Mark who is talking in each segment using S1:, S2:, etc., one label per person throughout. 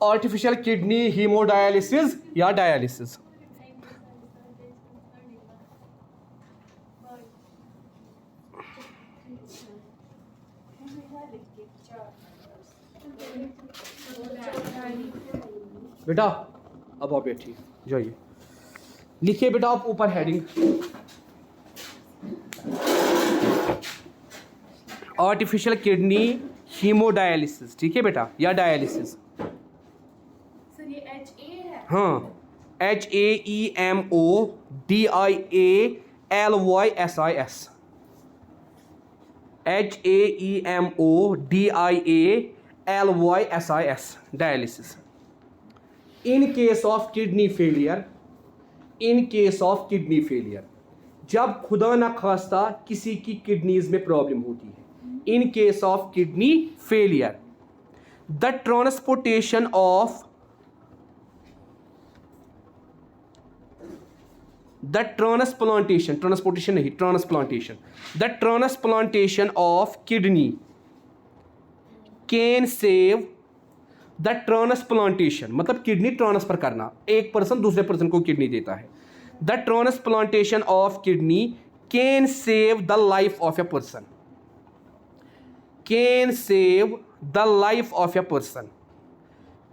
S1: Artificial kidney, haemodialysis या dialysis? बेटा अब आप बैठिए, जाइए लिखिए बेटा आप ऊपर हेडिंग, आर्टिफिशियल किडनी हीमोडायलिसिस, ठीक है बेटा, या डायलिसिस?
S2: सर ये HA है।
S1: हाँ, HAEMODIALYSIS, HAEMODIALYSIS, dialysis. In case of kidney failure, in case of kidney failure, जब खुदा ना खास्ता किसी की किडनीज में प्रॉब्लम होती है, in case of kidney failure, the transportation of the transplantation, transportation नहीं, transplantation, the transplantation of kidney can save, the transplantation मतलब किडनी ट्रांसफर करना, एक पर्सन दूसरे पर्सन को किडनी देता है, the transplantation of kidney can save the life of a person, can save the life of a person,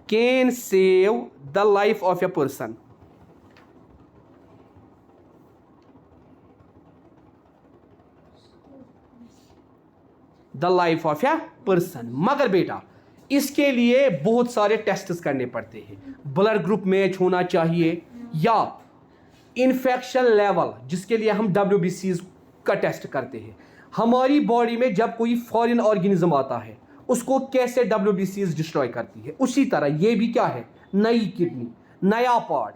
S1: can save the life of a person, the life of a person. मगर बेटा इसके लिए बहुत सारे tests करने पड़ते हैं, blood group match होना चाहिए, या इन्फेक्शन लेवल जिसके लिए हम WBCs का टेस्ट करते हैं। हमारी बॉडी में जब कोई फॉरेन ऑर्गेनिज्म आता है उसको कैसे WBCs डिस्ट्रॉय करती है, उसी तरह ये भी क्या है, नई किडनी, नया पार्ट।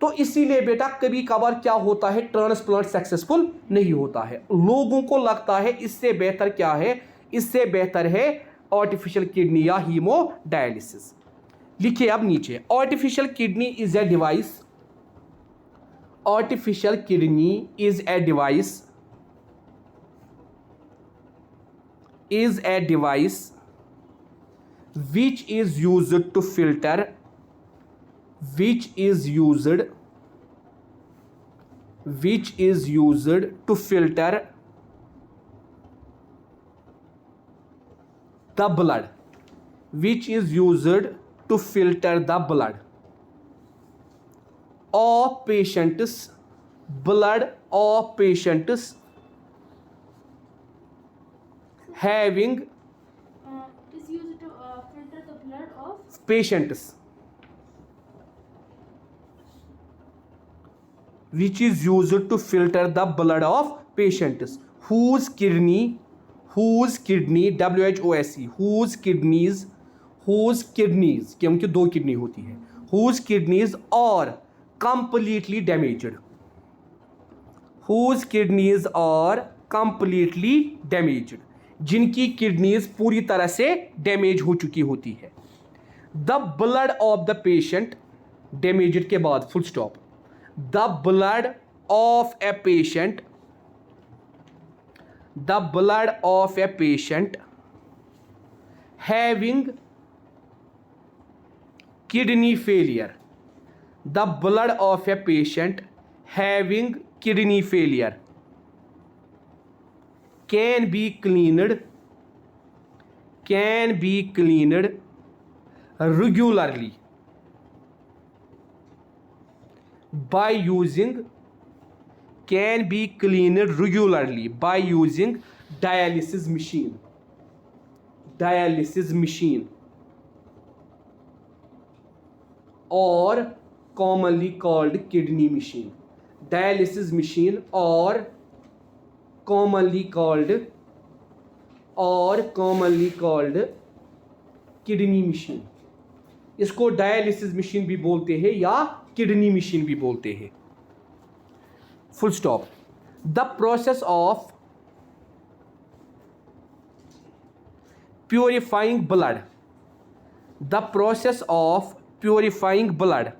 S1: तो इसीलिए बेटा कभी कभार क्या होता है, ट्रांसप्लांट सक्सेसफुल नहीं होता है, लोगों को लगता है इससे बेहतर क्या है, इससे बेहतर है आर्टिफिशियल किडनी या हीमोडायलिसिस। लिखिए अब नीचे, artificial kidney is a device, artificial kidney is a device, is a device which is used to filter, which is used, which is used to filter the blood, which is used to filter the blood of patients, blood of patients having
S2: Is used to filter the blood of
S1: patients, which is used to filter the blood of patients whose kidney, whose kidney, WHOSE, whose kidneys, whose kidneys, क्योंकि दो kidney होती है, whose kidneys are completely damaged, whose kidneys are completely damaged, जिनकी kidneys पूरी तरह से damage हो चुकी होती है। The blood of the patient, damaged के बाद full stop, the blood of a patient, the blood of a patient having kidney failure, the blood of a patient having kidney failure can be cleaned, can be cleaned regularly by using, can be cleaned regularly by using dialysis machine, dialysis machine, or commonly called kidney machine, dialysis machine or commonly called, or commonly called kidney machine. इसको dialysis machine भी बोलते हैं या kidney machine भी बोलते हैं। Full stop. The process of purifying blood, the process of purifying blood,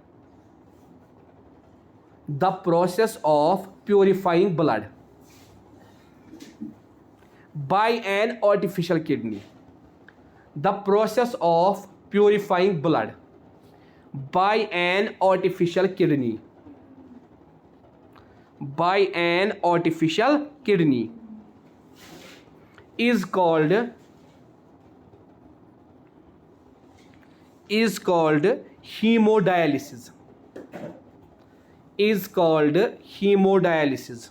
S1: the process of purifying blood by an artificial kidney, the process of purifying blood by an artificial kidney, by an artificial kidney is called hemodialysis, is called hemodialysis,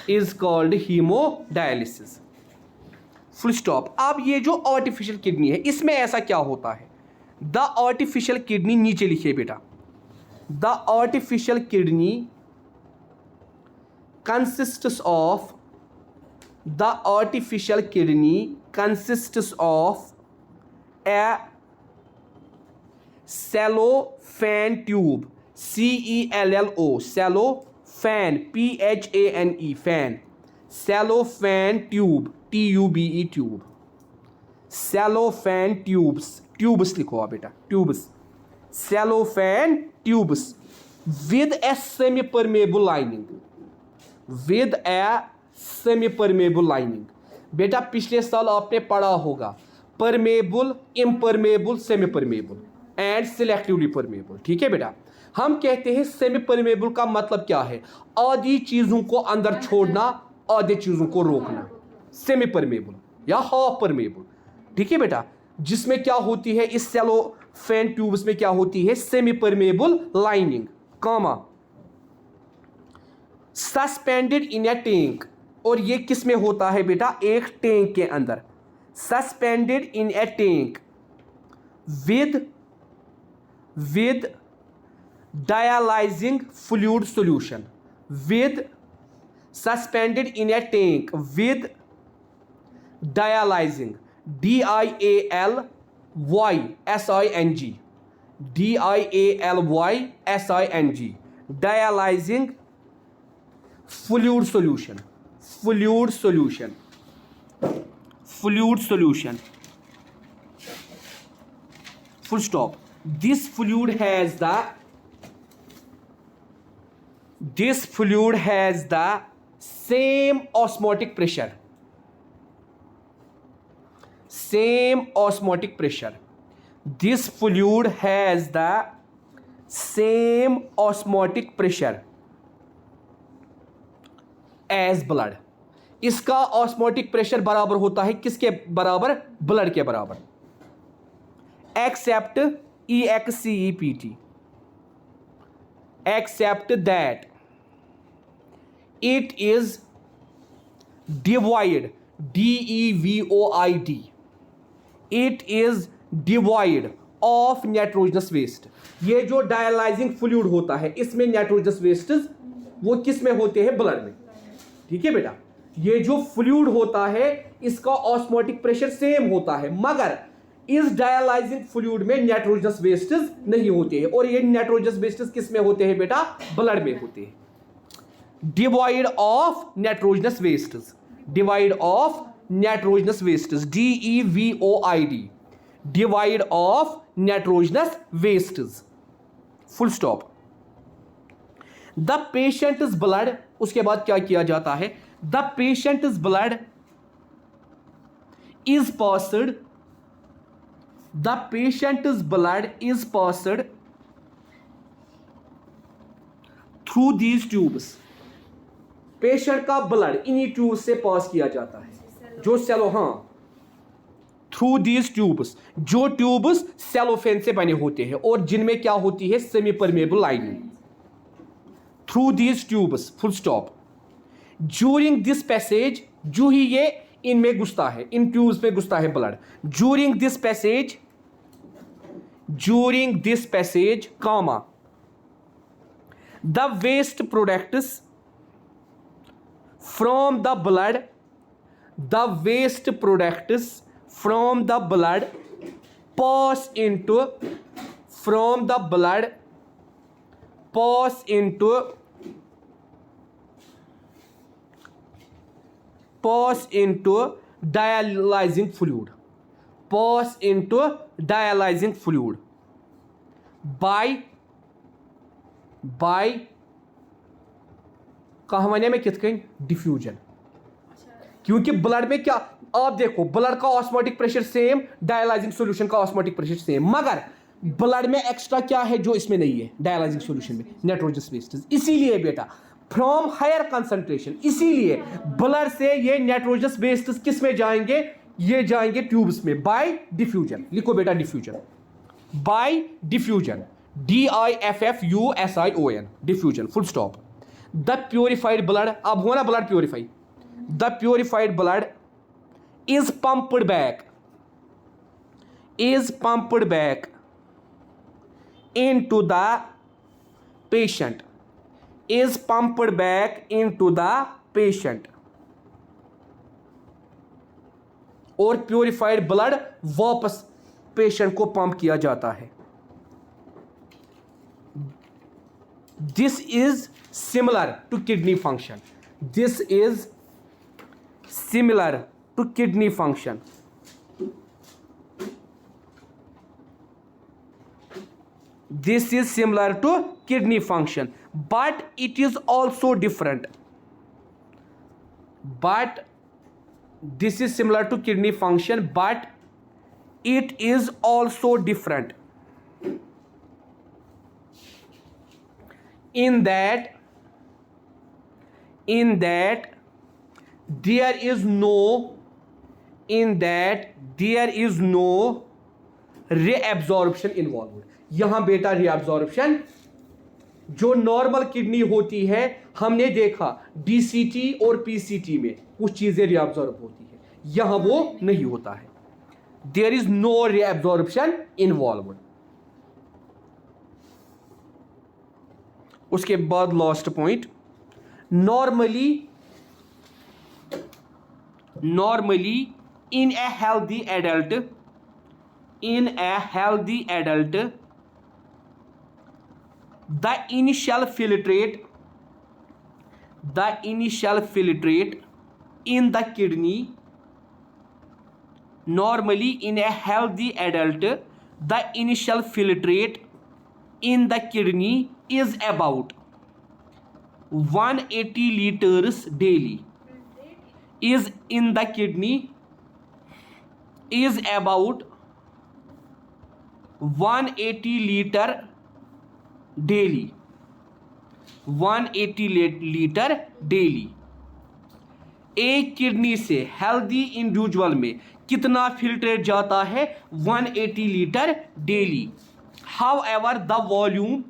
S1: is called hemodialysis, full stop. अब ये जो artificial kidney है इसमें ऐसा क्या होता है? The artificial kidney, नीचे लिखिए बेटा, the artificial kidney consists of, the artificial kidney consists of A cellophane tube, CELLO, cellophane, PHANE, fan, cellophane tube, TUBE, tube, cellophane tubes, tubes लिखो आप बेटा, tubes, cellophane tubes with a semi-permeable lining, with a semi-permeable lining। बेटा पिछले साल आपने पढ़ा होगा permeable, impermeable, semi permeable and selectively permeable. ठीक है बेटा, हम कहते हैं सेमी परमेबल का मतलब क्या है? आधी चीजों को अंदर छोड़ना, आधे चीजों को रोकना, सेमी परमेबल या हाफ परमेबल। ठीक है बेटा, जिसमें क्या होती है, इस सेलोफेन ट्यूब्स में क्या होती है? Semi permeable lining, comma, suspended in a tank, और ये किस में होता है बेटा? एक टैंक के अंदर, suspended in a tank with dialyzing fluid solution, with suspended in a tank with dialyzing, DIALYSING, DIALYSING, dialyzing fluid solution, fluid solution, fluid solution, full stop। This fluid has the same osmotic pressure, same osmotic pressure, this fluid has the same osmotic pressure as blood। इसका osmotic pressure बराबर होता है किसके बराबर? Blood के बराबर, accept EXCEPT, except that it is devoid, DEVOID, it is devoid of nitrogenous waste। ये जो डायलाइजिंग फ्लूइड होता है इसमें नाइट्रोजनस वेस्टेज वो किस में होते हैं? ब्लड में। ठीक है बेटा, ये जो फ्लूइड होता है इसका ऑस्मोटिक प्रेशर सेम होता है, मगर इस डायलाइजिंग फ्लूइड में नाइट्रोजनस वेस्टेज नहीं होते हैं, और ये नाइट्रोजनस वेस्टेज किस में होते हैं बेटा? ब्लड में होते हैं। Divide of nitrogenous wastage, divide of nitrogenous wastage, DEVOID, divide of nitrogenous wastage, full stop. The patients blood, उसके बाद क्या किया जाता है? The patients blood is passed, the patient's blood is passed through these tubes। Patient का blood इन्हीं tube से पास किया जाता है, जो सेलो, हाँ, थ्रू दीज ट्यूब्स, जो ट्यूब्स सेलोफेन से बने होते हैं और जिनमें क्या होती है? Semi permeable lining. Through these tubes, full stop. During this passage, जो ही ये इनमें घुसता है, इन ट्यूब्स में घुसता है blood, during this passage, during this passage, comma, the waste products from the blood, the waste products from the blood pass into, from the blood pass into dialyzing fluid, pass into dialyzing fluid by कहा वने में कित कहीं? Diffusion. क्योंकि blood में क्या आप देखो ब्लड का osmotic pressure same, dialysing solution का ऑस्मोटिक प्रेशर सेम, मगर ब्लड में एक्स्ट्रा क्या है जो इसमें नहीं है डायलाइजिंग सॉल्यूशन में? Nitrogen based. इसीलिए बेटा फ्रॉम हायर कंसंट्रेशन, इसीलिए ब्लड से ये नाइट्रोजन बेस्ड किस में जाएंगे? ये जाएंगे ट्यूब्स में बाय डिफ्यूजन। लिखो बेटा diffusion, bye diffusion, DIFFUSION, diffusion, full stop. The purified blood, अब हुआ ना blood purify, the purified blood is pumped back into the patient, is pumped back into the patient, और प्योरीफाइड ब्लड वापस patient को pump किया जाता है। This is similar to kidney function, this is similar to kidney function. This is similar to kidney function, but it is also different. But this is similar to kidney function, but it is also different in that there is no reabsorption involved. यहां बेटा reabsorption जो normal kidney होती है, हमने देखा DCT और PCT में कुछ चीजें reabsorb होती है, यहां वो नहीं होता है। There is no reabsorption involved. उसके बाद last point, normally in a healthy adult the initial filtrate in the kidney, normally in a healthy adult the initial filtrate in the kidney is about 180 liters daily, is in the kidney is about 180 liter daily, 180 litre daily. एक kidney से healthy individual में कितना filtrate जाता है? 180 litre daily. However, the volume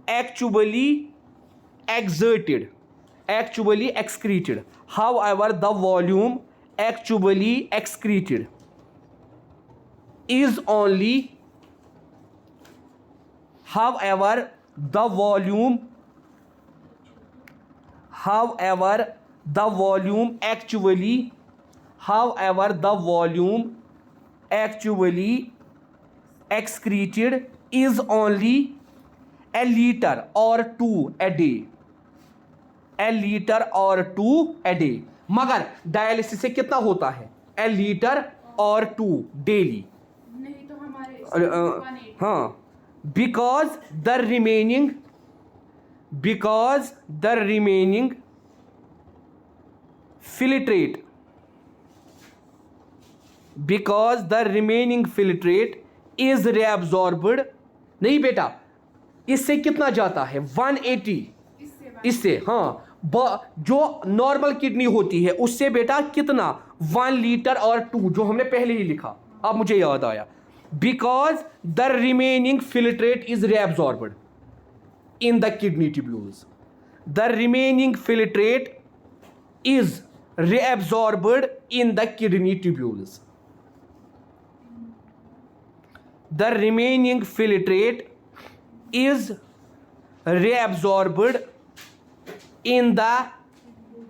S1: actually excreted. However, the volume actually excreted is only, however the volume actually excreted is only a liter or two a day, a liter or two a day। मगर dialysis से कितना होता है? a liter or two daily।
S2: नहीं तो हमारे
S1: हाँ, because the remaining filtrate is reabsorbed। नहीं बेटा, इससे कितना जाता है? 180 इससे, हाँ, जो नॉर्मल किडनी होती है उससे बेटा कितना? 1 लीटर और 2, जो हमने पहले ही लिखा, अब मुझे याद आया। Because the remaining filtrate is reabsorbed in the kidney tubules, the remaining filtrate is reabsorbed in the kidney tubules, the remaining filtrate is reabsorbed in the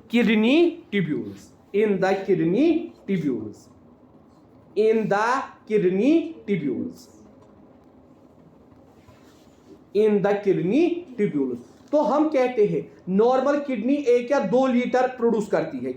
S1: kidney tubules, in the kidney tubules, in the kidney tubules, in the kidney tubules। तो हम कहते हैं normal kidney 1 या 2 litre produce करती है।